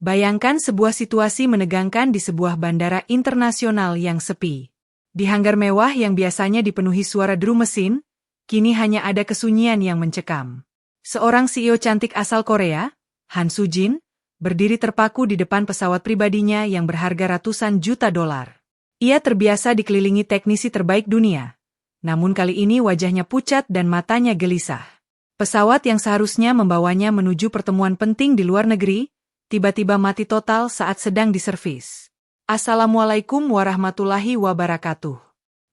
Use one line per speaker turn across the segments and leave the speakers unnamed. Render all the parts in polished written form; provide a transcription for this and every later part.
Bayangkan sebuah situasi menegangkan di sebuah bandara internasional yang sepi. Di hanggar mewah yang biasanya dipenuhi suara deru mesin, kini hanya ada kesunyian yang mencekam. Seorang CEO cantik asal Korea, Han Soo-jin, berdiri terpaku di depan pesawat pribadinya yang berharga ratusan juta dolar. Ia terbiasa dikelilingi teknisi terbaik dunia. Namun kali ini wajahnya pucat dan matanya gelisah. Pesawat yang seharusnya membawanya menuju pertemuan penting di luar negeri, tiba-tiba mati total saat sedang diservis. Assalamualaikum warahmatullahi wabarakatuh.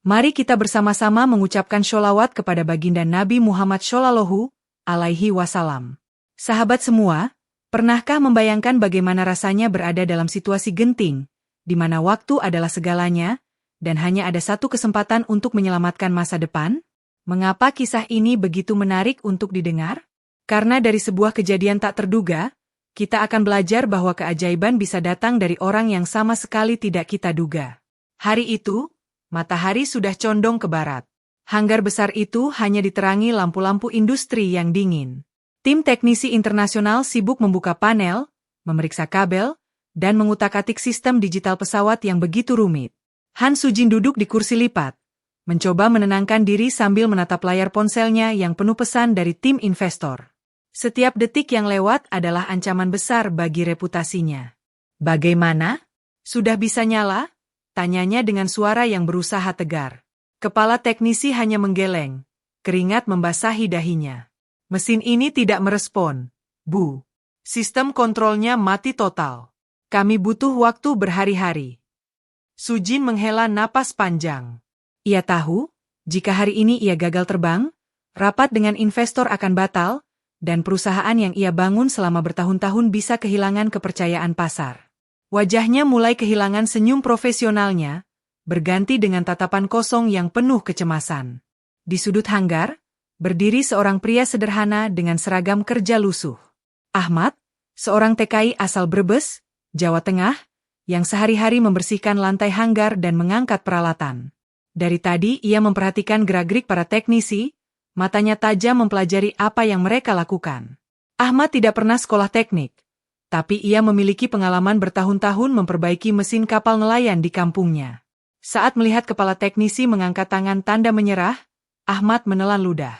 Mari kita bersama-sama mengucapkan sholawat kepada baginda Nabi Muhammad Shallallahu Alaihi Wasallam. Sahabat semua, pernahkah membayangkan bagaimana rasanya berada dalam situasi genting, di mana waktu adalah segalanya, dan hanya ada satu kesempatan untuk menyelamatkan masa depan? Mengapa kisah ini begitu menarik untuk didengar? Karena dari sebuah kejadian tak terduga, kita akan belajar bahwa keajaiban bisa datang dari orang yang sama sekali tidak kita duga. Hari itu, matahari sudah condong ke barat. Hanggar besar itu hanya diterangi lampu-lampu industri yang dingin. Tim teknisi internasional sibuk membuka panel, memeriksa kabel, dan mengutak-atik sistem digital pesawat yang begitu rumit. Han Soo-jin duduk di kursi lipat, mencoba menenangkan diri sambil menatap layar ponselnya yang penuh pesan dari tim investor. Setiap detik yang lewat adalah ancaman besar bagi reputasinya. Bagaimana? Sudah bisa nyala? Tanyanya dengan suara yang berusaha tegar. Kepala teknisi hanya menggeleng, keringat membasahi dahinya. Mesin ini tidak merespon. Bu. Sistem kontrolnya mati total. Kami butuh waktu berhari-hari. Soo-jin menghela napas panjang. Ia tahu, jika hari ini ia gagal terbang, rapat dengan investor akan batal, dan perusahaan yang ia bangun selama bertahun-tahun bisa kehilangan kepercayaan pasar. Wajahnya mulai kehilangan senyum profesionalnya, berganti dengan tatapan kosong yang penuh kecemasan. Di sudut hanggar, berdiri seorang pria sederhana dengan seragam kerja lusuh. Ahmad, seorang TKI asal Brebes, Jawa Tengah, yang sehari-hari membersihkan lantai hanggar dan mengangkat peralatan. Dari tadi ia memperhatikan gerak-gerik para teknisi, matanya tajam mempelajari apa yang mereka lakukan. Ahmad tidak pernah sekolah teknik, tapi ia memiliki pengalaman bertahun-tahun memperbaiki mesin kapal nelayan di kampungnya. Saat melihat kepala teknisi mengangkat tangan tanda menyerah, Ahmad menelan ludah.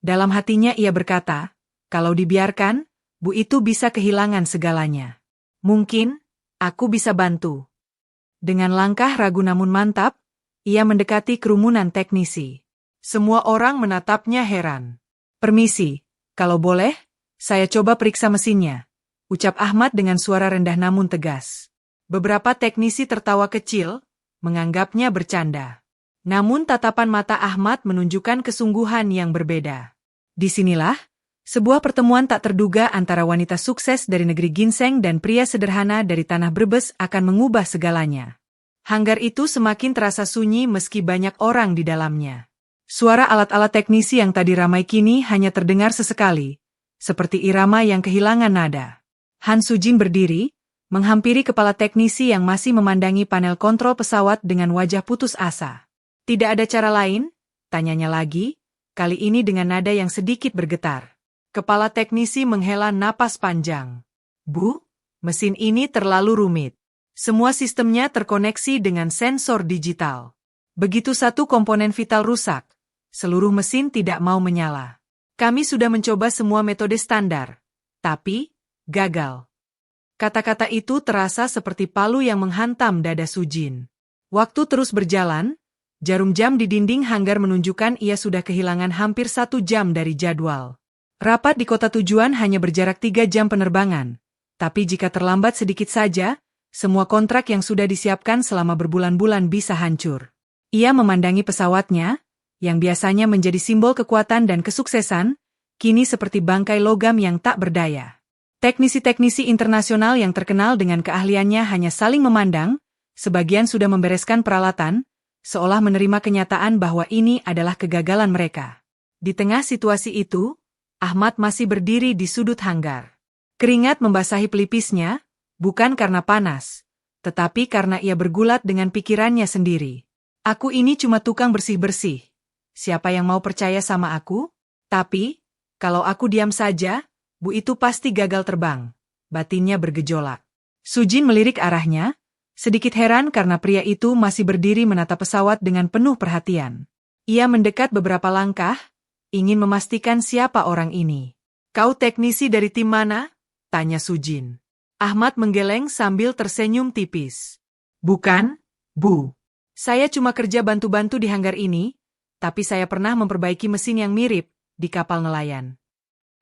Dalam hatinya ia berkata, kalau dibiarkan, Bu itu bisa kehilangan segalanya. Mungkin, aku bisa bantu. Dengan langkah ragu namun mantap, ia mendekati kerumunan teknisi. Semua orang menatapnya heran. Permisi, kalau boleh, saya coba periksa mesinnya, ucap Ahmad dengan suara rendah namun tegas. Beberapa teknisi tertawa kecil, menganggapnya bercanda. Namun tatapan mata Ahmad menunjukkan kesungguhan yang berbeda. Disinilah, sebuah pertemuan tak terduga antara wanita sukses dari negeri ginseng dan pria sederhana dari tanah Brebes akan mengubah segalanya. Hanggar itu semakin terasa sunyi meski banyak orang di dalamnya. Suara alat-alat teknisi yang tadi ramai kini hanya terdengar sesekali, seperti irama yang kehilangan nada. Han Soo-jin berdiri, menghampiri kepala teknisi yang masih memandangi panel kontrol pesawat dengan wajah putus asa. Tidak ada cara lain? Tanyanya lagi, kali ini dengan nada yang sedikit bergetar. Kepala teknisi menghela napas panjang. Bu, mesin ini terlalu rumit. Semua sistemnya terkoneksi dengan sensor digital. Begitu satu komponen vital rusak, seluruh mesin tidak mau menyala. Kami sudah mencoba semua metode standar, tapi gagal. Kata-kata itu terasa seperti palu yang menghantam dada Soo-jin. Waktu terus berjalan, jarum jam di dinding hanggar menunjukkan ia sudah kehilangan hampir 1 jam dari jadwal. Rapat di kota tujuan hanya berjarak 3 jam penerbangan, tapi jika terlambat sedikit saja, semua kontrak yang sudah disiapkan selama berbulan-bulan bisa hancur. Ia memandangi pesawatnya, yang biasanya menjadi simbol kekuatan dan kesuksesan, kini seperti bangkai logam yang tak berdaya. Teknisi-teknisi internasional yang terkenal dengan keahliannya hanya saling memandang, sebagian sudah membereskan peralatan, seolah menerima kenyataan bahwa ini adalah kegagalan mereka. Di tengah situasi itu, Ahmad masih berdiri di sudut hanggar. Keringat membasahi pelipisnya, bukan karena panas, tetapi karena ia bergulat dengan pikirannya sendiri. Aku ini cuma tukang bersih-bersih. Siapa yang mau percaya sama aku? Tapi, kalau aku diam saja, Bu itu pasti gagal terbang. Batinnya bergejolak. Sujin melirik arahnya, sedikit heran karena pria itu masih berdiri menatap pesawat dengan penuh perhatian. Ia mendekat beberapa langkah, ingin memastikan siapa orang ini. "Kau teknisi dari tim mana?" tanya Sujin. Ahmad menggeleng sambil tersenyum tipis. "Bukan, Bu. Saya cuma kerja bantu-bantu di hanggar ini, tapi saya pernah memperbaiki mesin yang mirip di kapal nelayan."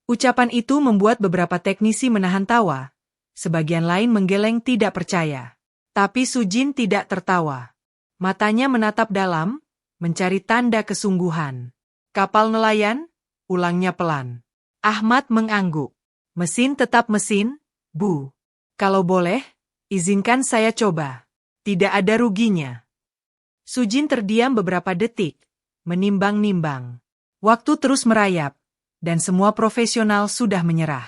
Ucapan itu membuat beberapa teknisi menahan tawa. Sebagian lain menggeleng tidak percaya. Tapi Sujin tidak tertawa. Matanya menatap dalam, mencari tanda kesungguhan. "Kapal nelayan?" ulangnya pelan. Ahmad mengangguk. "Mesin tetap mesin, Bu. Kalau boleh, izinkan saya coba. Tidak ada ruginya." Sujin terdiam beberapa detik, menimbang-nimbang. Waktu terus merayap, dan semua profesional sudah menyerah.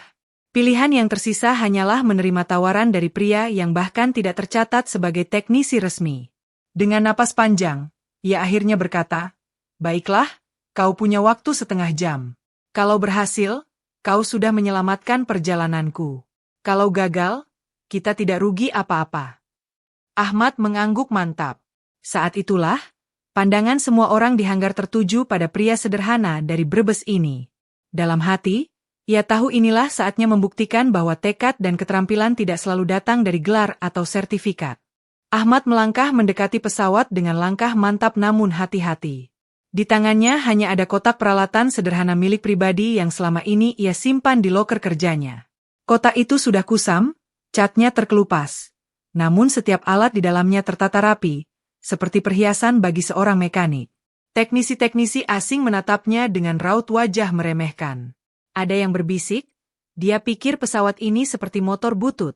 Pilihan yang tersisa hanyalah menerima tawaran dari pria yang bahkan tidak tercatat sebagai teknisi resmi. Dengan napas panjang, ia akhirnya berkata, "Baiklah, kau punya waktu setengah jam. Kalau berhasil, kau sudah menyelamatkan perjalananku. Kalau gagal, kita tidak rugi apa-apa." Ahmad mengangguk mantap. Saat itulah, pandangan semua orang di hanggar tertuju pada pria sederhana dari Brebes ini. Dalam hati, ia tahu inilah saatnya membuktikan bahwa tekad dan keterampilan tidak selalu datang dari gelar atau sertifikat. Ahmad melangkah mendekati pesawat dengan langkah mantap namun hati-hati. Di tangannya hanya ada kotak peralatan sederhana milik pribadi yang selama ini ia simpan di loker kerjanya. Kotak itu sudah kusam, catnya terkelupas. Namun setiap alat di dalamnya tertata rapi, seperti perhiasan bagi seorang mekanik. Teknisi-teknisi asing menatapnya dengan raut wajah meremehkan. Ada yang berbisik, dia pikir pesawat ini seperti motor butut.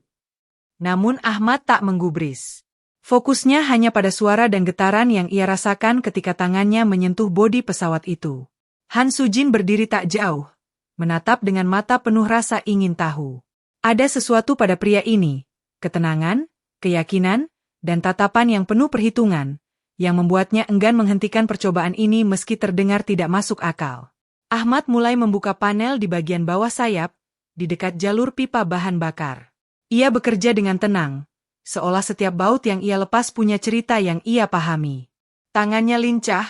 Namun Ahmad tak menggubris. Fokusnya hanya pada suara dan getaran yang ia rasakan ketika tangannya menyentuh bodi pesawat itu. Han Sujin berdiri tak jauh, menatap dengan mata penuh rasa ingin tahu. Ada sesuatu pada pria ini, ketenangan, keyakinan, dan tatapan yang penuh perhitungan, yang membuatnya enggan menghentikan percobaan ini meski terdengar tidak masuk akal. Ahmad mulai membuka panel di bagian bawah sayap, di dekat jalur pipa bahan bakar. Ia bekerja dengan tenang, seolah setiap baut yang ia lepas punya cerita yang ia pahami. Tangannya lincah,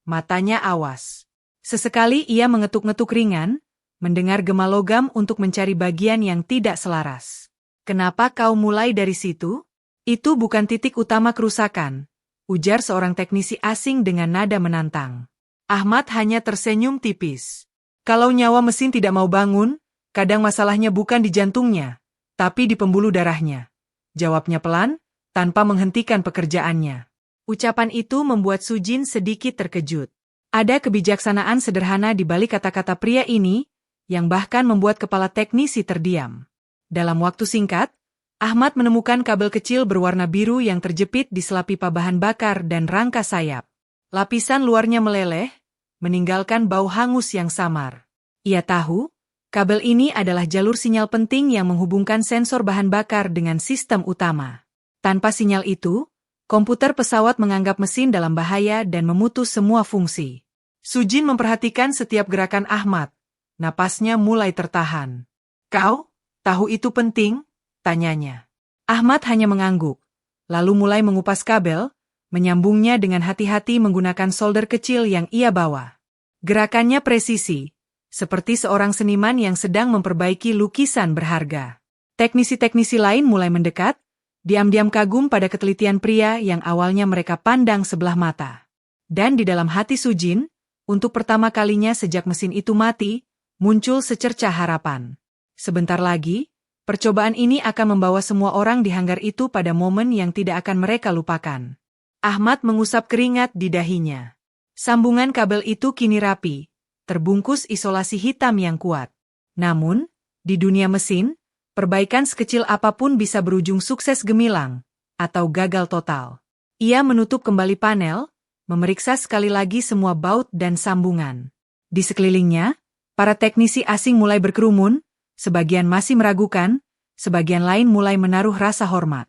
matanya awas. Sesekali ia mengetuk-ngetuk ringan, mendengar gema logam untuk mencari bagian yang tidak selaras. "Kenapa kau mulai dari situ? Itu bukan titik utama kerusakan," ujar seorang teknisi asing dengan nada menantang. Ahmad hanya tersenyum tipis. "Kalau nyawa mesin tidak mau bangun, kadang masalahnya bukan di jantungnya, tapi di pembuluh darahnya," jawabnya pelan, tanpa menghentikan pekerjaannya. Ucapan itu membuat Sujin sedikit terkejut. Ada kebijaksanaan sederhana di balik kata-kata pria ini, yang bahkan membuat kepala teknisi terdiam. Dalam waktu singkat, Ahmad menemukan kabel kecil berwarna biru yang terjepit di sela pipa bahan bakar dan rangka sayap. Lapisan luarnya meleleh, meninggalkan bau hangus yang samar. Ia tahu, kabel ini adalah jalur sinyal penting yang menghubungkan sensor bahan bakar dengan sistem utama. Tanpa sinyal itu, komputer pesawat menganggap mesin dalam bahaya dan memutus semua fungsi. Sujin memperhatikan setiap gerakan Ahmad. Napasnya mulai tertahan. "Kau tahu itu penting?" tanyanya. Ahmad hanya mengangguk, lalu mulai mengupas kabel, menyambungnya dengan hati-hati menggunakan solder kecil yang ia bawa. Gerakannya presisi, seperti seorang seniman yang sedang memperbaiki lukisan berharga. Teknisi-teknisi lain mulai mendekat, diam-diam kagum pada ketelitian pria yang awalnya mereka pandang sebelah mata. Dan di dalam hati Sujin, untuk pertama kalinya sejak mesin itu mati, muncul secercah harapan. Sebentar lagi, percobaan ini akan membawa semua orang di hanggar itu pada momen yang tidak akan mereka lupakan. Ahmad mengusap keringat di dahinya. Sambungan kabel itu kini rapi, terbungkus isolasi hitam yang kuat. Namun, di dunia mesin, perbaikan sekecil apapun bisa berujung sukses gemilang, atau gagal total. Ia menutup kembali panel, memeriksa sekali lagi semua baut dan sambungan. Di sekelilingnya, para teknisi asing mulai berkerumun, sebagian masih meragukan, sebagian lain mulai menaruh rasa hormat.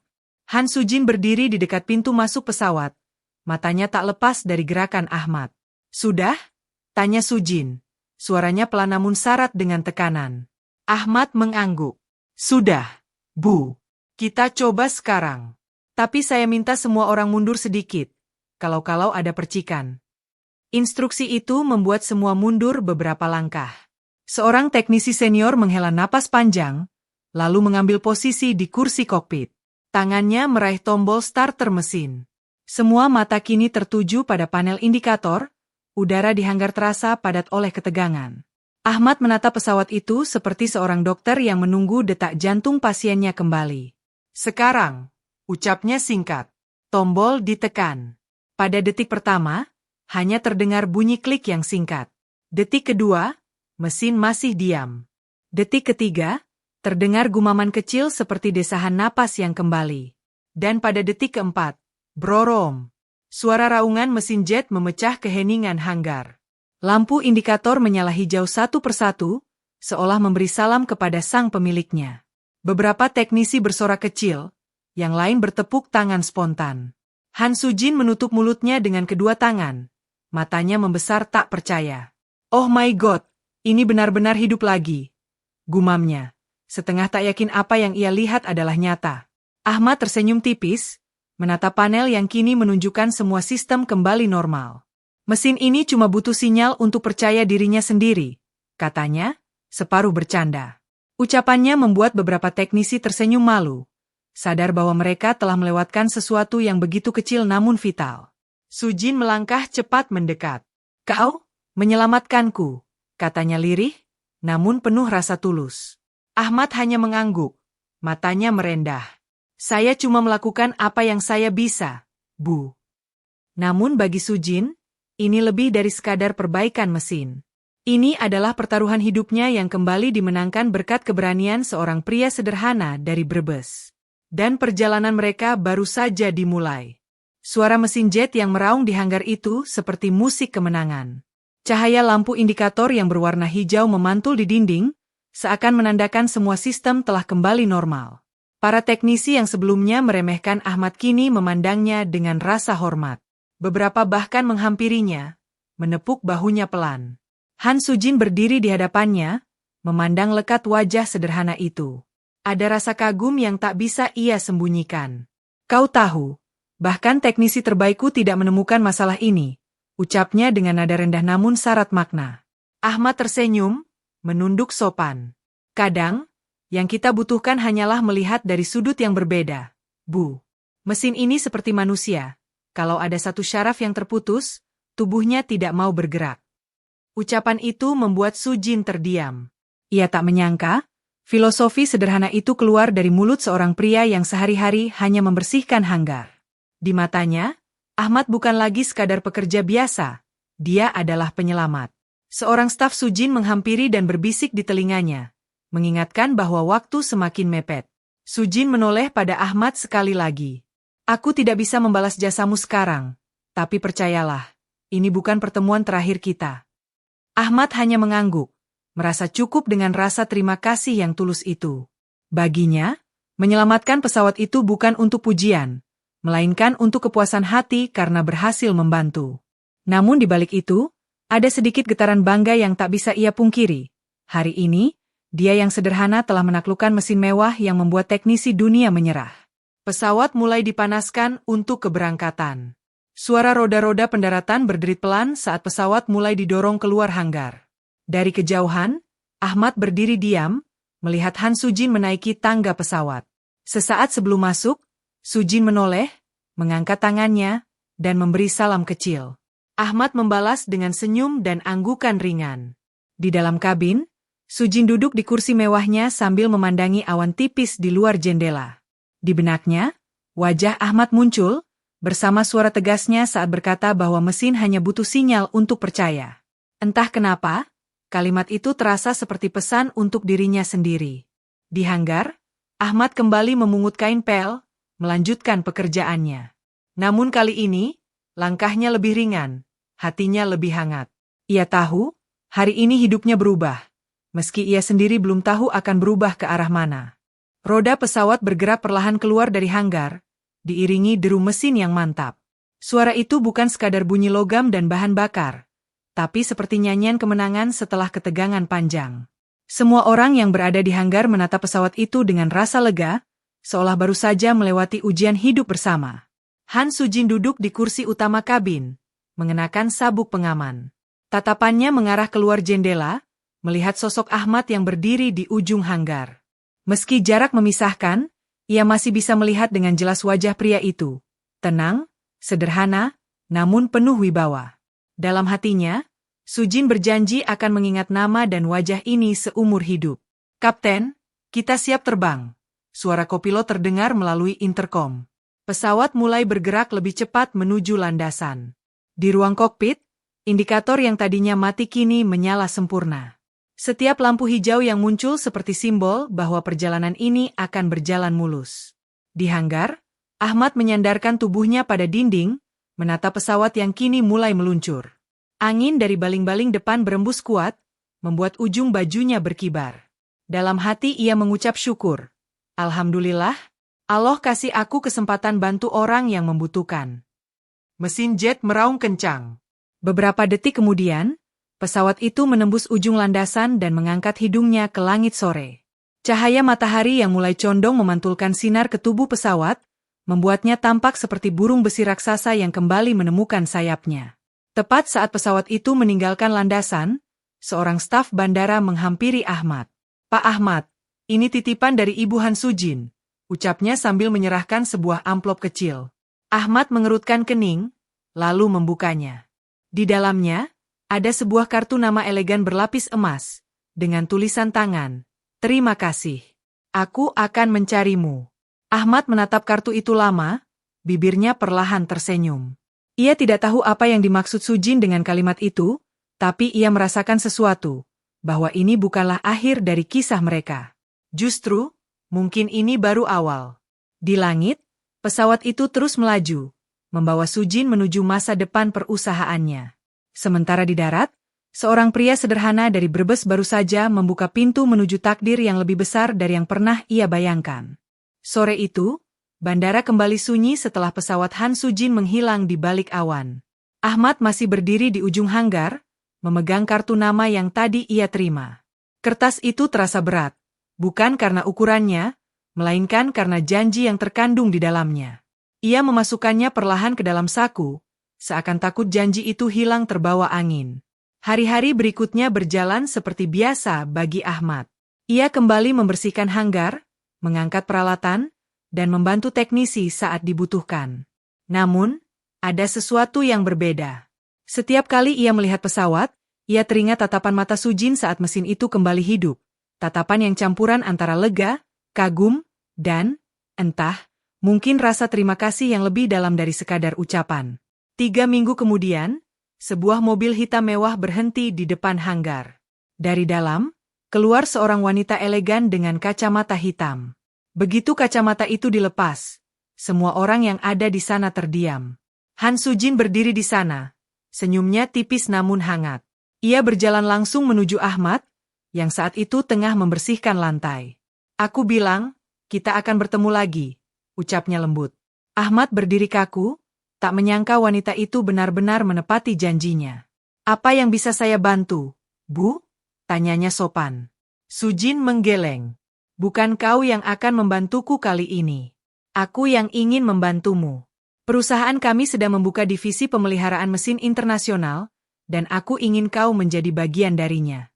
Han Sujin berdiri di dekat pintu masuk pesawat. Matanya tak lepas dari gerakan Ahmad. "Sudah?" tanya Sujin. Suaranya pelan namun syarat dengan tekanan. Ahmad mengangguk. "Sudah, Bu." Kita coba sekarang. Tapi saya minta semua orang mundur sedikit, kalau-kalau ada percikan. Instruksi itu membuat semua mundur beberapa langkah. Seorang teknisi senior menghela napas panjang, lalu mengambil posisi di kursi kokpit. Tangannya meraih tombol starter mesin. Semua mata kini tertuju pada panel indikator, udara di hanggar terasa padat oleh ketegangan. Ahmad menatap pesawat itu seperti seorang dokter yang menunggu detak jantung pasiennya kembali. Sekarang, ucapnya singkat. Tombol ditekan. Pada detik pertama, hanya terdengar bunyi klik yang singkat. Detik kedua, mesin masih diam. Detik ketiga, terdengar gumaman kecil seperti desahan napas yang kembali. Dan pada detik keempat, brorom. Suara raungan mesin jet memecah keheningan hanggar. Lampu indikator menyala hijau satu persatu, seolah memberi salam kepada sang pemiliknya. Beberapa teknisi bersorak kecil, yang lain bertepuk tangan spontan. Han Sujin menutup mulutnya dengan kedua tangan. Matanya membesar tak percaya. Oh my God, ini benar-benar hidup lagi. Gumamnya. Setengah tak yakin apa yang ia lihat adalah nyata. Ahmad tersenyum tipis, menatap panel yang kini menunjukkan semua sistem kembali normal. Mesin ini cuma butuh sinyal untuk percaya dirinya sendiri, katanya, separuh bercanda. Ucapannya membuat beberapa teknisi tersenyum malu, sadar bahwa mereka telah melewatkan sesuatu yang begitu kecil namun vital. Sujin melangkah cepat mendekat. Kau, menyelamatkanku, katanya lirih, namun penuh rasa tulus. Ahmad hanya mengangguk, matanya merendah. Saya cuma melakukan apa yang saya bisa, Bu. Namun bagi Sujin, ini lebih dari sekadar perbaikan mesin. Ini adalah pertaruhan hidupnya yang kembali dimenangkan berkat keberanian seorang pria sederhana dari Brebes. Dan perjalanan mereka baru saja dimulai. Suara mesin jet yang meraung di hanggar itu seperti musik kemenangan. Cahaya lampu indikator yang berwarna hijau memantul di dinding, seakan menandakan semua sistem telah kembali normal. Para teknisi yang sebelumnya meremehkan Ahmad kini memandangnya dengan rasa hormat. Beberapa bahkan menghampirinya, menepuk bahunya pelan. Han Sujin berdiri di hadapannya, memandang lekat wajah sederhana itu. Ada rasa kagum yang tak bisa ia sembunyikan. Kau tahu, bahkan teknisi terbaikku tidak menemukan masalah ini, ucapnya dengan nada rendah namun syarat makna. Ahmad tersenyum, menunduk sopan. Kadang, yang kita butuhkan hanyalah melihat dari sudut yang berbeda. Bu, mesin ini seperti manusia. Kalau ada satu syaraf yang terputus, tubuhnya tidak mau bergerak. Ucapan itu membuat Sujin terdiam. Ia tak menyangka, filosofi sederhana itu keluar dari mulut seorang pria yang sehari-hari hanya membersihkan hanggar. Di matanya, Ahmad bukan lagi sekadar pekerja biasa. Dia adalah penyelamat. Seorang staf Sujin menghampiri dan berbisik di telinganya, mengingatkan bahwa waktu semakin mepet. Sujin menoleh pada Ahmad sekali lagi. Aku tidak bisa membalas jasamu sekarang, tapi percayalah, ini bukan pertemuan terakhir kita. Ahmad hanya mengangguk, merasa cukup dengan rasa terima kasih yang tulus itu. Baginya, menyelamatkan pesawat itu bukan untuk pujian, melainkan untuk kepuasan hati karena berhasil membantu. Namun di balik itu, ada sedikit getaran bangga yang tak bisa ia pungkiri. Hari ini, dia yang sederhana telah menaklukkan mesin mewah yang membuat teknisi dunia menyerah. Pesawat mulai dipanaskan untuk keberangkatan. Suara roda-roda pendaratan berderit pelan saat pesawat mulai didorong keluar hanggar. Dari kejauhan, Ahmad berdiri diam, melihat Han Sujin menaiki tangga pesawat. Sesaat sebelum masuk, Sujin menoleh, mengangkat tangannya, dan memberi salam kecil. Ahmad membalas dengan senyum dan anggukan ringan. Di dalam kabin, Sujin duduk di kursi mewahnya sambil memandangi awan tipis di luar jendela. Di benaknya, wajah Ahmad muncul, bersama suara tegasnya saat berkata bahwa mesin hanya butuh sinyal untuk percaya. Entah kenapa, kalimat itu terasa seperti pesan untuk dirinya sendiri. Di hanggar, Ahmad kembali memungut kain pel, melanjutkan pekerjaannya. Namun kali ini, langkahnya lebih ringan, hatinya lebih hangat. Ia tahu, hari ini hidupnya berubah, meski ia sendiri belum tahu akan berubah ke arah mana. Roda pesawat bergerak perlahan keluar dari hanggar, diiringi deru mesin yang mantap. Suara itu bukan sekadar bunyi logam dan bahan bakar, tapi seperti nyanyian kemenangan setelah ketegangan panjang. Semua orang yang berada di hanggar menatap pesawat itu dengan rasa lega, seolah baru saja melewati ujian hidup bersama. Han Sujin duduk di kursi utama kabin, mengenakan sabuk pengaman. Tatapannya mengarah keluar jendela, melihat sosok Ahmad yang berdiri di ujung hanggar. Meski jarak memisahkan, ia masih bisa melihat dengan jelas wajah pria itu. Tenang, sederhana, namun penuh wibawa. Dalam hatinya, Sujin berjanji akan mengingat nama dan wajah ini seumur hidup. "Kapten, kita siap terbang." Suara kopilot terdengar melalui interkom. Pesawat mulai bergerak lebih cepat menuju landasan. Di ruang kokpit, indikator yang tadinya mati kini menyala sempurna. Setiap lampu hijau yang muncul seperti simbol bahwa perjalanan ini akan berjalan mulus. Di hanggar, Ahmad menyandarkan tubuhnya pada dinding, menatap pesawat yang kini mulai meluncur. Angin dari baling-baling depan berembus kuat, membuat ujung bajunya berkibar. Dalam hati ia mengucap syukur. "Alhamdulillah, Allah kasih aku kesempatan bantu orang yang membutuhkan." Mesin jet meraung kencang. Beberapa detik kemudian, pesawat itu menembus ujung landasan dan mengangkat hidungnya ke langit sore. Cahaya matahari yang mulai condong memantulkan sinar ke tubuh pesawat, membuatnya tampak seperti burung besi raksasa yang kembali menemukan sayapnya. Tepat saat pesawat itu meninggalkan landasan, seorang staf bandara menghampiri Ahmad. "Pak Ahmad, ini titipan dari Ibu Han Sujin," ucapnya sambil menyerahkan sebuah amplop kecil. Ahmad mengerutkan kening, lalu membukanya. Di dalamnya, ada sebuah kartu nama elegan berlapis emas, dengan tulisan tangan, "Terima kasih. Aku akan mencarimu." Ahmad menatap kartu itu lama, bibirnya perlahan tersenyum. Ia tidak tahu apa yang dimaksud Sujin dengan kalimat itu, tapi ia merasakan sesuatu, bahwa ini bukanlah akhir dari kisah mereka. Justru, mungkin ini baru awal. Di langit, pesawat itu terus melaju, membawa Sujin menuju masa depan perusahaannya. Sementara di darat, seorang pria sederhana dari Brebes baru saja membuka pintu menuju takdir yang lebih besar dari yang pernah ia bayangkan. Sore itu, bandara kembali sunyi setelah pesawat Han Sujin menghilang di balik awan. Ahmad masih berdiri di ujung hanggar, memegang kartu nama yang tadi ia terima. Kertas itu terasa berat, bukan karena ukurannya, melainkan karena janji yang terkandung di dalamnya. Ia memasukkannya perlahan ke dalam saku, seakan takut janji itu hilang terbawa angin. Hari-hari berikutnya berjalan seperti biasa bagi Ahmad. Ia kembali membersihkan hanggar, mengangkat peralatan, dan membantu teknisi saat dibutuhkan. Namun, ada sesuatu yang berbeda. Setiap kali ia melihat pesawat, ia teringat tatapan mata Sujin saat mesin itu kembali hidup. Tatapan yang campuran antara lega, kagum, dan, entah, mungkin rasa terima kasih yang lebih dalam dari sekadar ucapan. 3 minggu kemudian, sebuah mobil hitam mewah berhenti di depan hanggar. Dari dalam, keluar seorang wanita elegan dengan kacamata hitam. Begitu kacamata itu dilepas, semua orang yang ada di sana terdiam. Han Sujin berdiri di sana, senyumnya tipis namun hangat. Ia berjalan langsung menuju Ahmad, yang saat itu tengah membersihkan lantai. "Aku bilang, kita akan bertemu lagi," ucapnya lembut. Ahmad berdiri kaku, tak menyangka wanita itu benar-benar menepati janjinya. "Apa yang bisa saya bantu, Bu?" tanyanya sopan. Sujin menggeleng. "Bukan kau yang akan membantuku kali ini. Aku yang ingin membantumu. Perusahaan kami sedang membuka divisi pemeliharaan mesin internasional, dan aku ingin kau menjadi bagian darinya."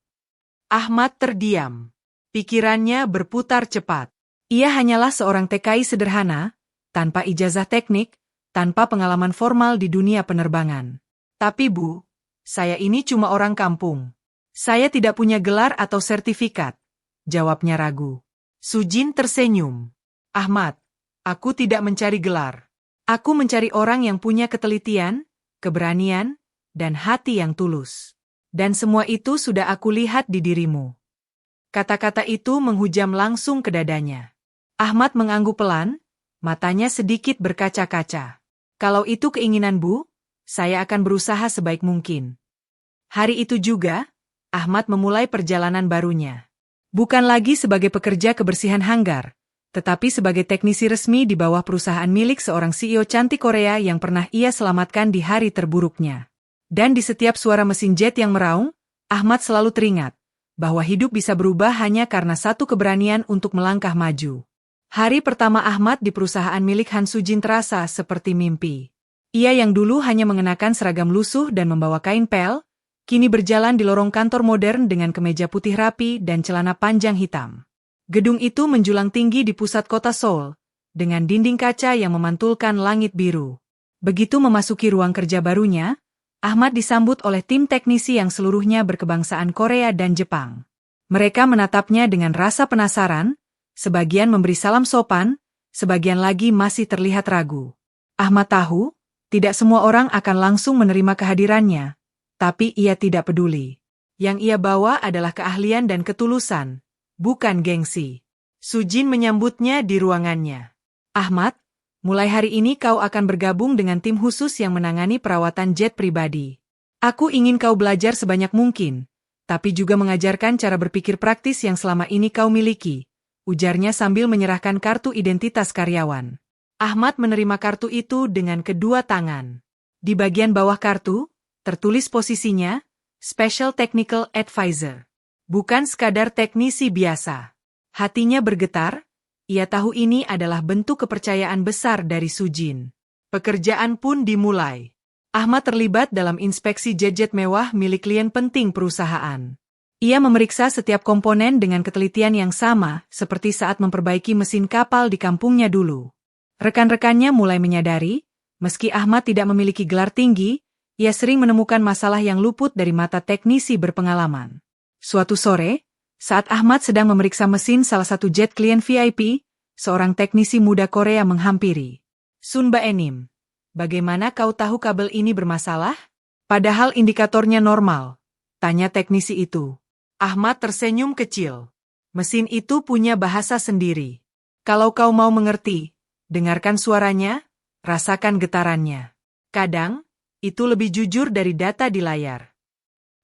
Ahmad terdiam. Pikirannya berputar cepat. Ia hanyalah seorang TKI sederhana, tanpa ijazah teknik, tanpa pengalaman formal di dunia penerbangan. "Tapi Bu, saya ini cuma orang kampung. Saya tidak punya gelar atau sertifikat," jawabnya ragu. Sujin tersenyum. "Ahmad, aku tidak mencari gelar. Aku mencari orang yang punya ketelitian, keberanian, dan hati yang tulus. Dan semua itu sudah aku lihat di dirimu." Kata-kata itu menghujam langsung ke dadanya. Ahmad mengangguk pelan, matanya sedikit berkaca-kaca. "Kalau itu keinginan Bu, saya akan berusaha sebaik mungkin." Hari itu juga, Ahmad memulai perjalanan barunya. Bukan lagi sebagai pekerja kebersihan hanggar, tetapi sebagai teknisi resmi di bawah perusahaan milik seorang CEO cantik Korea yang pernah ia selamatkan di hari terburuknya. Dan di setiap suara mesin jet yang meraung, Ahmad selalu teringat bahwa hidup bisa berubah hanya karena satu keberanian untuk melangkah maju. Hari pertama Ahmad di perusahaan milik Han Sujin terasa seperti mimpi. Ia yang dulu hanya mengenakan seragam lusuh dan membawa kain pel, kini berjalan di lorong kantor modern dengan kemeja putih rapi dan celana panjang hitam. Gedung itu menjulang tinggi di pusat kota Seoul, dengan dinding kaca yang memantulkan langit biru. Begitu memasuki ruang kerja barunya, Ahmad disambut oleh tim teknisi yang seluruhnya berkebangsaan Korea dan Jepang. Mereka menatapnya dengan rasa penasaran, sebagian memberi salam sopan, sebagian lagi masih terlihat ragu. Ahmad tahu, tidak semua orang akan langsung menerima kehadirannya, tapi ia tidak peduli. Yang ia bawa adalah keahlian dan ketulusan, bukan gengsi. Sujin menyambutnya di ruangannya. Ahmad, mulai hari ini kau akan bergabung dengan tim khusus yang menangani perawatan jet pribadi. Aku ingin kau belajar sebanyak mungkin, tapi juga mengajarkan cara berpikir praktis yang selama ini kau miliki, ujarnya sambil menyerahkan kartu identitas karyawan. Ahmad menerima kartu itu dengan kedua tangan. Di bagian bawah kartu, tertulis posisinya, Special Technical Advisor. Bukan sekadar teknisi biasa. Hatinya bergetar, ia tahu ini adalah bentuk kepercayaan besar dari Sujin. Pekerjaan pun dimulai. Ahmad terlibat dalam inspeksi jet-jet mewah milik klien penting perusahaan. Ia memeriksa setiap komponen dengan ketelitian yang sama, seperti saat memperbaiki mesin kapal di kampungnya dulu. Rekan-rekannya mulai menyadari, meski Ahmad tidak memiliki gelar tinggi, ia sering menemukan masalah yang luput dari mata teknisi berpengalaman. Suatu sore, saat Ahmad sedang memeriksa mesin salah satu jet klien VIP, seorang teknisi muda Korea menghampiri. Sun Baenim, bagaimana kau tahu kabel ini bermasalah? Padahal indikatornya normal, tanya teknisi itu. Ahmad tersenyum kecil. Mesin itu punya bahasa sendiri. Kalau kau mau mengerti, dengarkan suaranya, rasakan getarannya. Kadang, itu lebih jujur dari data di layar.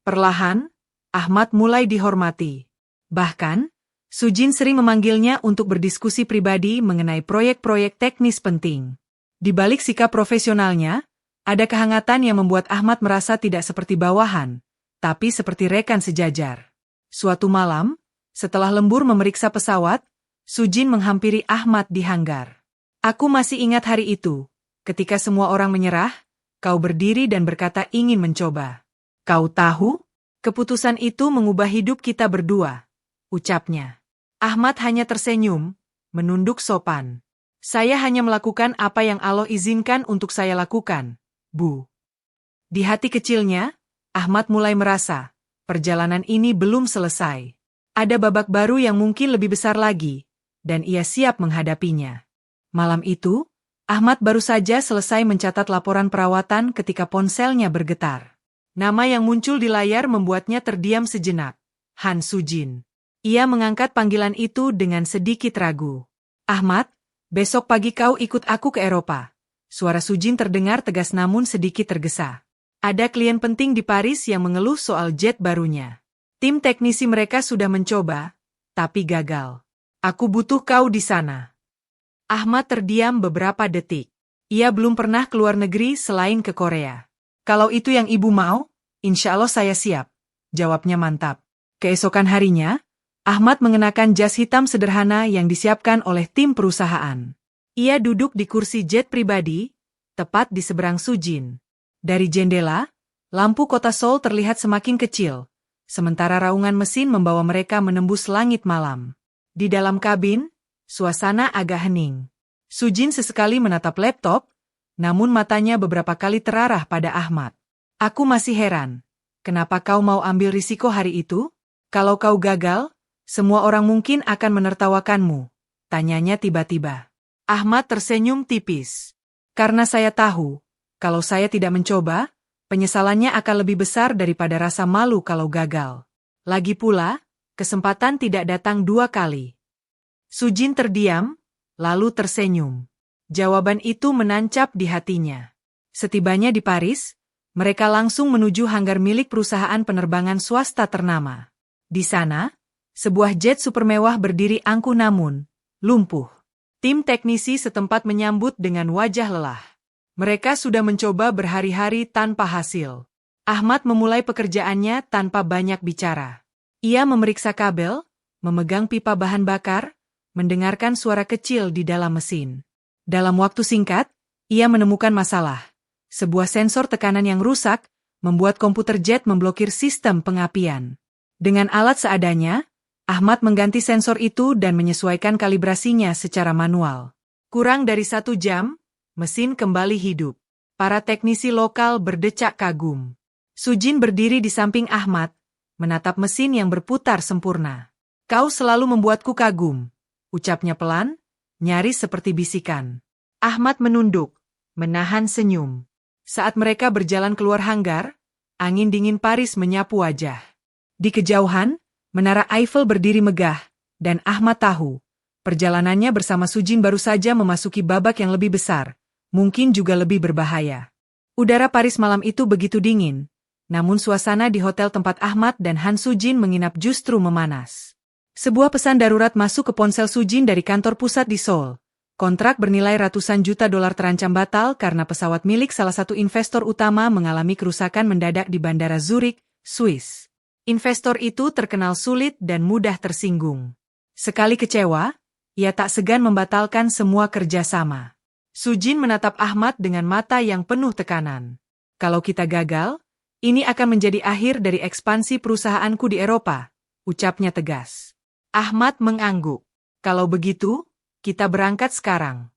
Perlahan, Ahmad mulai dihormati. Bahkan, Sujin sering memanggilnya untuk berdiskusi pribadi mengenai proyek-proyek teknis penting. Di balik sikap profesionalnya, ada kehangatan yang membuat Ahmad merasa tidak seperti bawahan, tapi seperti rekan sejajar. Suatu malam, setelah lembur memeriksa pesawat, Sujin menghampiri Ahmad di hanggar. Aku masih ingat hari itu, ketika semua orang menyerah, kau berdiri dan berkata ingin mencoba. Kau tahu, keputusan itu mengubah hidup kita berdua, ucapnya. Ahmad hanya tersenyum, menunduk sopan. Saya hanya melakukan apa yang Allah izinkan untuk saya lakukan, Bu. Di hati kecilnya, Ahmad mulai merasa, perjalanan ini belum selesai. Ada babak baru yang mungkin lebih besar lagi, dan ia siap menghadapinya. Malam itu, Ahmad baru saja selesai mencatat laporan perawatan ketika ponselnya bergetar. Nama yang muncul di layar membuatnya terdiam sejenak. Han Sujin. Ia mengangkat panggilan itu dengan sedikit ragu. Ahmad, besok pagi kau ikut aku ke Eropa. Suara Sujin terdengar tegas namun sedikit tergesa. Ada klien penting di Paris yang mengeluh soal jet barunya. Tim teknisi mereka sudah mencoba, tapi gagal. Aku butuh kau di sana. Ahmad terdiam beberapa detik. Ia belum pernah keluar negeri selain ke Korea. Kalau itu yang ibu mau, insya Allah saya siap. Jawabnya mantap. Keesokan harinya, Ahmad mengenakan jas hitam sederhana yang disiapkan oleh tim perusahaan. Ia duduk di kursi jet pribadi, tepat di seberang Sujin. Dari jendela, lampu kota Seoul terlihat semakin kecil, sementara raungan mesin membawa mereka menembus langit malam. Di dalam kabin, suasana agak hening. Sujin sesekali menatap laptop, namun matanya beberapa kali terarah pada Ahmad. Aku masih heran, kenapa kau mau ambil risiko hari itu? Kalau kau gagal, semua orang mungkin akan menertawakanmu, tanyanya tiba-tiba. Ahmad tersenyum tipis. Karena saya tahu, kalau saya tidak mencoba, penyesalannya akan lebih besar daripada rasa malu kalau gagal. Lagi pula, kesempatan tidak datang dua kali. Sujin terdiam, lalu tersenyum. Jawaban itu menancap di hatinya. Setibanya di Paris, mereka langsung menuju hanggar milik perusahaan penerbangan swasta ternama. Di sana, sebuah jet super mewah berdiri angkuh namun lumpuh. Tim teknisi setempat menyambut dengan wajah lelah. Mereka sudah mencoba berhari-hari tanpa hasil. Ahmad memulai pekerjaannya tanpa banyak bicara. Ia memeriksa kabel, memegang pipa bahan bakar, mendengarkan suara kecil di dalam mesin. Dalam waktu singkat, ia menemukan masalah. Sebuah sensor tekanan yang rusak, membuat komputer jet memblokir sistem pengapian. Dengan alat seadanya, Ahmad mengganti sensor itu dan menyesuaikan kalibrasinya secara manual. Kurang dari 1 jam, mesin kembali hidup. Para teknisi lokal berdecak kagum. Sujin berdiri di samping Ahmad, menatap mesin yang berputar sempurna. "Kau selalu membuatku kagum," ucapnya pelan, nyaris seperti bisikan. Ahmad menunduk, menahan senyum. Saat mereka berjalan keluar hanggar, angin dingin Paris menyapu wajah. Di kejauhan, Menara Eiffel berdiri megah, dan Ahmad tahu, perjalanannya bersama Sujin baru saja memasuki babak yang lebih besar, mungkin juga lebih berbahaya. Udara Paris malam itu begitu dingin, namun suasana di hotel tempat Ahmad dan Han Sujin menginap justru memanas. Sebuah pesan darurat masuk ke ponsel Sujin dari kantor pusat di Seoul. Kontrak bernilai ratusan juta dolar terancam batal karena pesawat milik salah satu investor utama mengalami kerusakan mendadak di Bandara Zurich, Swiss. Investor itu terkenal sulit dan mudah tersinggung. Sekali kecewa, ia tak segan membatalkan semua kerjasama. Sujin menatap Ahmad dengan mata yang penuh tekanan. "Kalau kita gagal, ini akan menjadi akhir dari ekspansi perusahaanku di Eropa," ucapnya tegas. Ahmad mengangguk. "Kalau begitu, kita berangkat sekarang."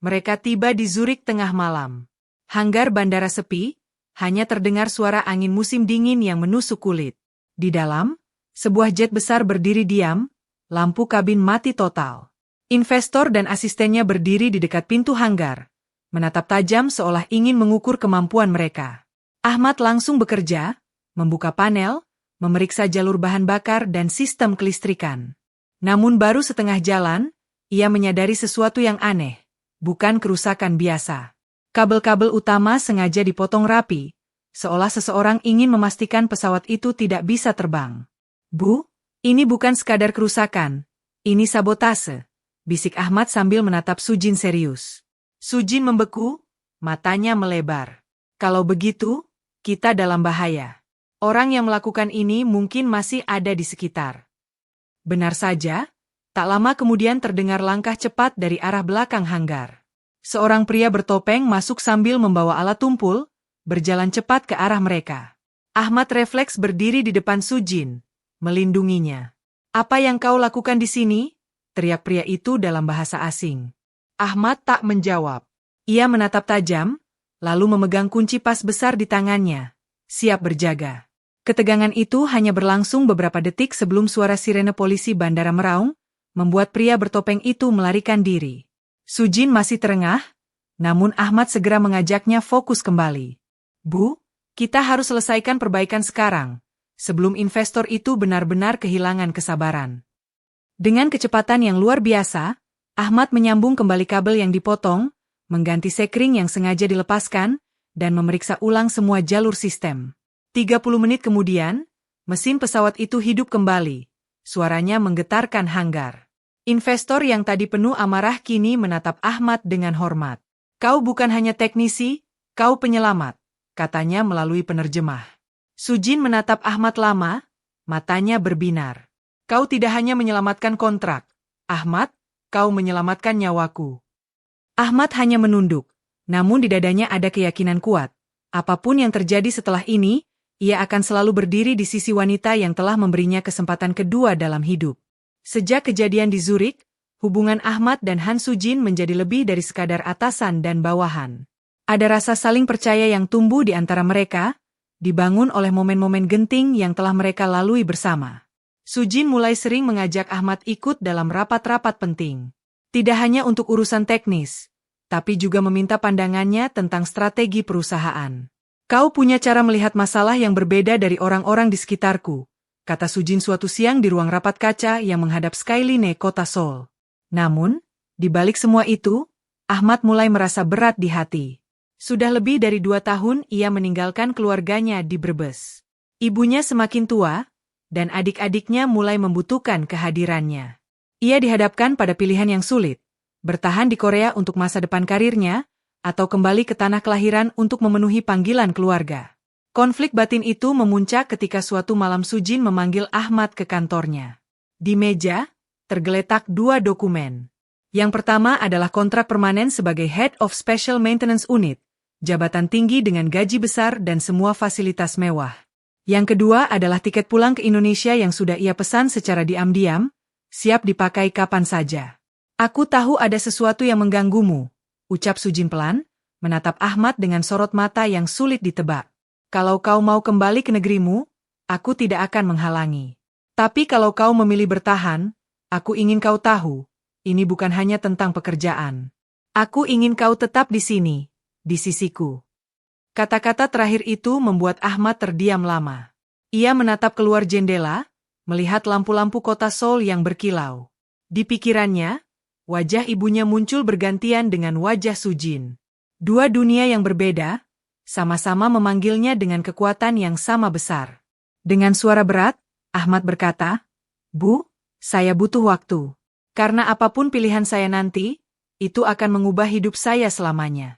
Mereka tiba di Zurich tengah malam. Hanggar bandara sepi, hanya terdengar suara angin musim dingin yang menusuk kulit. Di dalam, sebuah jet besar berdiri diam, lampu kabin mati total. Investor dan asistennya berdiri di dekat pintu hanggar, menatap tajam seolah ingin mengukur kemampuan mereka. Ahmad langsung bekerja, membuka panel, memeriksa jalur bahan bakar dan sistem kelistrikan. Namun baru setengah jalan, ia menyadari sesuatu yang aneh, bukan kerusakan biasa. Kabel-kabel utama sengaja dipotong rapi, seolah seseorang ingin memastikan pesawat itu tidak bisa terbang. "Bu, ini bukan sekadar kerusakan, ini sabotase," bisik Ahmad sambil menatap Sujin serius. Sujin membeku, matanya melebar. "Kalau begitu, kita dalam bahaya. Orang yang melakukan ini mungkin masih ada di sekitar." Benar saja, tak lama kemudian terdengar langkah cepat dari arah belakang hanggar. Seorang pria bertopeng masuk sambil membawa alat tumpul, berjalan cepat ke arah mereka. Ahmad refleks berdiri di depan Sujin, melindunginya. "Apa yang kau lakukan di sini?" teriak pria itu dalam bahasa asing. Ahmad tak menjawab. Ia menatap tajam, lalu memegang kunci pas besar di tangannya, siap berjaga. Ketegangan itu hanya berlangsung beberapa detik sebelum suara sirene polisi bandara meraung, membuat pria bertopeng itu melarikan diri. Sujin masih terengah, namun Ahmad segera mengajaknya fokus kembali. "Bu, kita harus selesaikan perbaikan sekarang, sebelum investor itu benar-benar kehilangan kesabaran." Dengan kecepatan yang luar biasa, Ahmad menyambung kembali kabel yang dipotong, mengganti sekring yang sengaja dilepaskan, dan memeriksa ulang semua jalur sistem. 30 menit kemudian, mesin pesawat itu hidup kembali. Suaranya menggetarkan hanggar. Investor yang tadi penuh amarah kini menatap Ahmad dengan hormat. "Kau bukan hanya teknisi, kau penyelamat," katanya melalui penerjemah. Sujin menatap Ahmad lama, matanya berbinar. "Kau tidak hanya menyelamatkan kontrak, Ahmad, kau menyelamatkan nyawaku." Ahmad hanya menunduk, namun di dadanya ada keyakinan kuat. Apapun yang terjadi setelah ini, ia akan selalu berdiri di sisi wanita yang telah memberinya kesempatan kedua dalam hidup. Sejak kejadian di Zurich, hubungan Ahmad dan Han Sujin menjadi lebih dari sekadar atasan dan bawahan. Ada rasa saling percaya yang tumbuh di antara mereka, dibangun oleh momen-momen genting yang telah mereka lalui bersama. Sujin mulai sering mengajak Ahmad ikut dalam rapat-rapat penting. Tidak hanya untuk urusan teknis, tapi juga meminta pandangannya tentang strategi perusahaan. "Kau punya cara melihat masalah yang berbeda dari orang-orang di sekitarku," kata Sujin suatu siang di ruang rapat kaca yang menghadap skyline kota Seoul. Namun, di balik semua itu, Ahmad mulai merasa berat di hati. Sudah lebih dari 2 tahun ia meninggalkan keluarganya di Brebes. Ibunya semakin tua, dan adik-adiknya mulai membutuhkan kehadirannya. Ia dihadapkan pada pilihan yang sulit, bertahan di Korea untuk masa depan karirnya, atau kembali ke tanah kelahiran untuk memenuhi panggilan keluarga. Konflik batin itu memuncak ketika suatu malam Sujin memanggil Ahmad ke kantornya. Di meja, tergeletak dua dokumen. Yang pertama adalah kontrak permanen sebagai Head of Special Maintenance Unit, jabatan tinggi dengan gaji besar dan semua fasilitas mewah. Yang kedua adalah tiket pulang ke Indonesia yang sudah ia pesan secara diam-diam, siap dipakai kapan saja. Aku tahu ada sesuatu yang mengganggumu, ucap Sujin pelan, menatap Ahmad dengan sorot mata yang sulit ditebak. Kalau kau mau kembali ke negerimu, aku tidak akan menghalangi. Tapi kalau kau memilih bertahan, aku ingin kau tahu, ini bukan hanya tentang pekerjaan. Aku ingin kau tetap di sini, di sisiku. Kata-kata terakhir itu membuat Ahmad terdiam lama. Ia menatap keluar jendela, melihat lampu-lampu kota Seoul yang berkilau. Di pikirannya, wajah ibunya muncul bergantian dengan wajah Sujin. Dua dunia yang berbeda, sama-sama memanggilnya dengan kekuatan yang sama besar. Dengan suara berat, Ahmad berkata, "Bu, saya butuh waktu. Karena apapun pilihan saya nanti, itu akan mengubah hidup saya selamanya."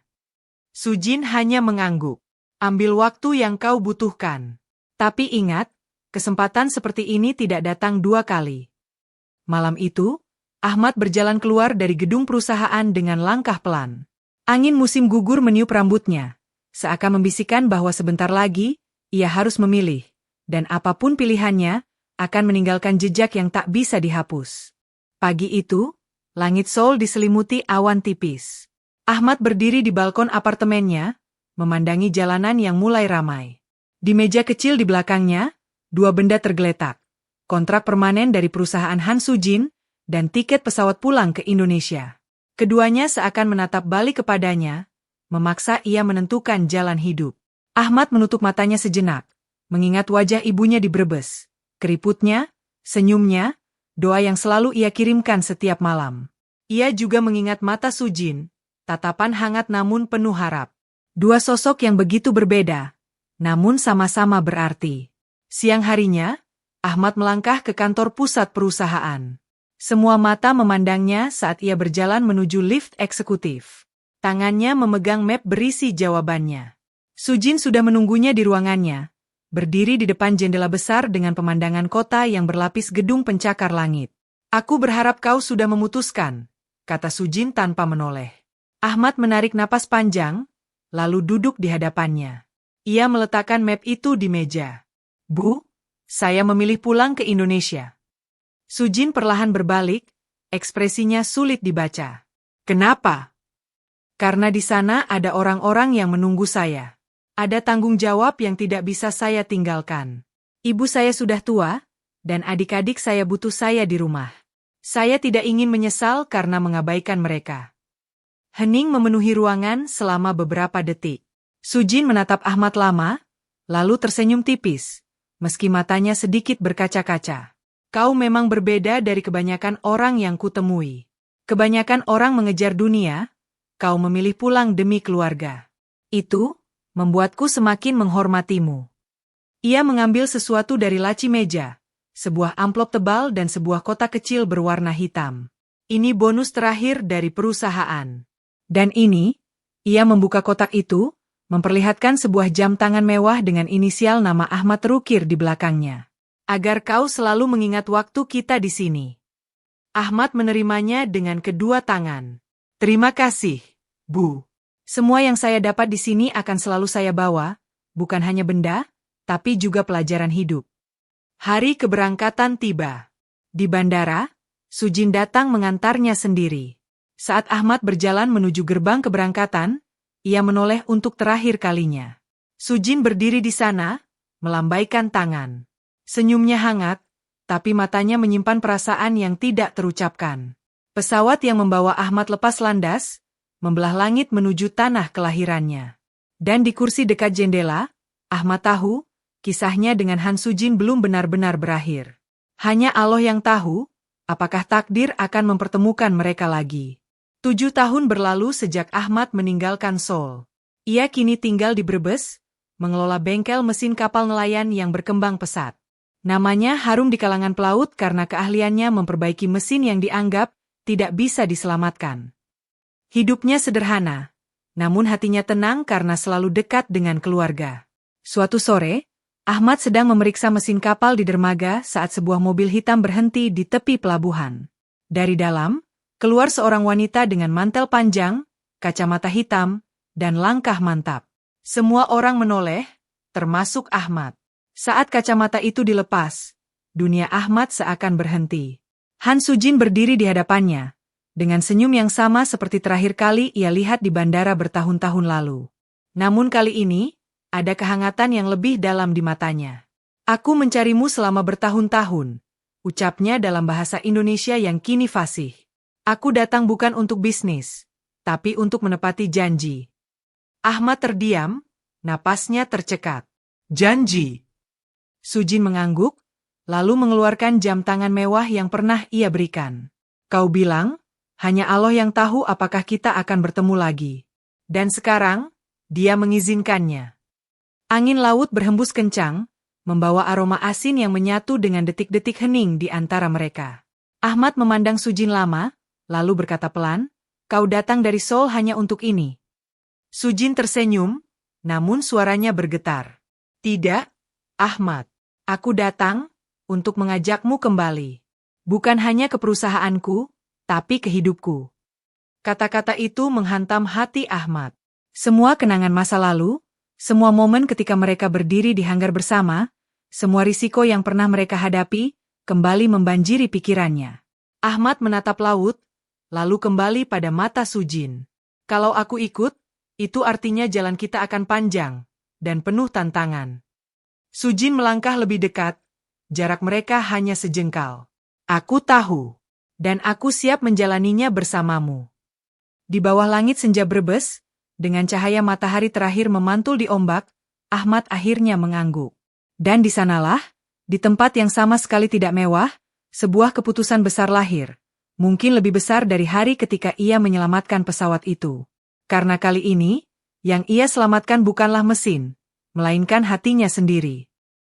Sujin hanya mengangguk. "Ambil waktu yang kau butuhkan. Tapi ingat, kesempatan seperti ini tidak datang dua kali." Malam itu, Ahmad berjalan keluar dari gedung perusahaan dengan langkah pelan. Angin musim gugur meniup rambutnya, seakan membisikkan bahwa sebentar lagi, ia harus memilih, dan apapun pilihannya, akan meninggalkan jejak yang tak bisa dihapus. Pagi itu, langit Seoul diselimuti awan tipis. Ahmad berdiri di balkon apartemennya, memandangi jalanan yang mulai ramai. Di meja kecil di belakangnya, dua benda tergeletak. Kontrak permanen dari perusahaan Han Sujin, dan tiket pesawat pulang ke Indonesia. Keduanya seakan menatap balik kepadanya, memaksa ia menentukan jalan hidup. Ahmad menutup matanya sejenak, mengingat wajah ibunya di Brebes, keriputnya, senyumnya, doa yang selalu ia kirimkan setiap malam. Ia juga mengingat mata Sujin, tatapan hangat namun penuh harap. Dua sosok yang begitu berbeda, namun sama-sama berarti. Siang harinya, Ahmad melangkah ke kantor pusat perusahaan. Semua mata memandangnya saat ia berjalan menuju lift eksekutif. Tangannya memegang map berisi jawabannya. Sujin sudah menunggunya di ruangannya, berdiri di depan jendela besar dengan pemandangan kota yang berlapis gedung pencakar langit. "Aku berharap kau sudah memutuskan," kata Sujin tanpa menoleh. Ahmad menarik napas panjang, lalu duduk di hadapannya. Ia meletakkan map itu di meja. "Bu, saya memilih pulang ke Indonesia." Sujin perlahan berbalik, ekspresinya sulit dibaca. "Kenapa?" "Karena di sana ada orang-orang yang menunggu saya. Ada tanggung jawab yang tidak bisa saya tinggalkan. Ibu saya sudah tua, dan adik-adik saya butuh saya di rumah. Saya tidak ingin menyesal karena mengabaikan mereka." Hening memenuhi ruangan selama beberapa detik. Sujin menatap Ahmad lama, lalu tersenyum tipis, meski matanya sedikit berkaca-kaca. "Kau memang berbeda dari kebanyakan orang yang kutemui. Kebanyakan orang mengejar dunia, kau memilih pulang demi keluarga. Itu membuatku semakin menghormatimu." Ia mengambil sesuatu dari laci meja, sebuah amplop tebal dan sebuah kotak kecil berwarna hitam. "Ini bonus terakhir dari perusahaan." Dan ini, ia membuka kotak itu, memperlihatkan sebuah jam tangan mewah dengan inisial nama Ahmad terukir di belakangnya. "Agar kau selalu mengingat waktu kita di sini." Ahmad menerimanya dengan kedua tangan. "Terima kasih, Bu. Semua yang saya dapat di sini akan selalu saya bawa, bukan hanya benda, tapi juga pelajaran hidup." Hari keberangkatan tiba. Di bandara, Sujin datang mengantarnya sendiri. Saat Ahmad berjalan menuju gerbang keberangkatan, ia menoleh untuk terakhir kalinya. Sujin berdiri di sana, melambaikan tangan. Senyumnya hangat, tapi matanya menyimpan perasaan yang tidak terucapkan. Pesawat yang membawa Ahmad lepas landas, membelah langit menuju tanah kelahirannya. Dan di kursi dekat jendela, Ahmad tahu, kisahnya dengan Han Sujin belum benar-benar berakhir. Hanya Allah yang tahu, apakah takdir akan mempertemukan mereka lagi. 7 tahun berlalu sejak Ahmad meninggalkan Seoul. Ia kini tinggal di Brebes, mengelola bengkel mesin kapal nelayan yang berkembang pesat. Namanya harum di kalangan pelaut karena keahliannya memperbaiki mesin yang dianggap tidak bisa diselamatkan. Hidupnya sederhana, namun hatinya tenang karena selalu dekat dengan keluarga. Suatu sore, Ahmad sedang memeriksa mesin kapal di dermaga saat sebuah mobil hitam berhenti di tepi pelabuhan. Dari dalam, keluar seorang wanita dengan mantel panjang, kacamata hitam, dan langkah mantap. Semua orang menoleh, termasuk Ahmad. Saat kacamata itu dilepas, dunia Ahmad seakan berhenti. Han Sujin berdiri di hadapannya, dengan senyum yang sama seperti terakhir kali ia lihat di bandara bertahun-tahun lalu. Namun kali ini, ada kehangatan yang lebih dalam di matanya. Aku mencarimu selama bertahun-tahun, ucapnya dalam bahasa Indonesia yang kini fasih. Aku datang bukan untuk bisnis, tapi untuk menepati janji. Ahmad terdiam, napasnya tercekat. Janji. Sujin mengangguk, lalu mengeluarkan jam tangan mewah yang pernah ia berikan. Kau bilang, hanya Allah yang tahu apakah kita akan bertemu lagi. Dan sekarang, dia mengizinkannya. Angin laut berhembus kencang, membawa aroma asin yang menyatu dengan detik-detik hening di antara mereka. Ahmad memandang Sujin lama, lalu berkata pelan, kau datang dari Seoul hanya untuk ini. Sujin tersenyum, namun suaranya bergetar. Tidak, Ahmad. Aku datang untuk mengajakmu kembali. Bukan hanya ke perusahaanku, tapi ke hidupku. Kata-kata itu menghantam hati Ahmad. Semua kenangan masa lalu, semua momen ketika mereka berdiri di hanggar bersama, semua risiko yang pernah mereka hadapi, kembali membanjiri pikirannya. Ahmad menatap laut, lalu kembali pada mata Sujin. Kalau aku ikut, itu artinya jalan kita akan panjang dan penuh tantangan. Sujin melangkah lebih dekat, jarak mereka hanya sejengkal. Aku tahu, dan aku siap menjalaninya bersamamu. Di bawah langit senja brebes, dengan cahaya matahari terakhir memantul di ombak, Ahmad akhirnya mengangguk. Dan di sanalah, di tempat yang sama sekali tidak mewah, sebuah keputusan besar lahir. Mungkin lebih besar dari hari ketika ia menyelamatkan pesawat itu. Karena kali ini, yang ia selamatkan bukanlah mesin, melainkan hatinya sendiri.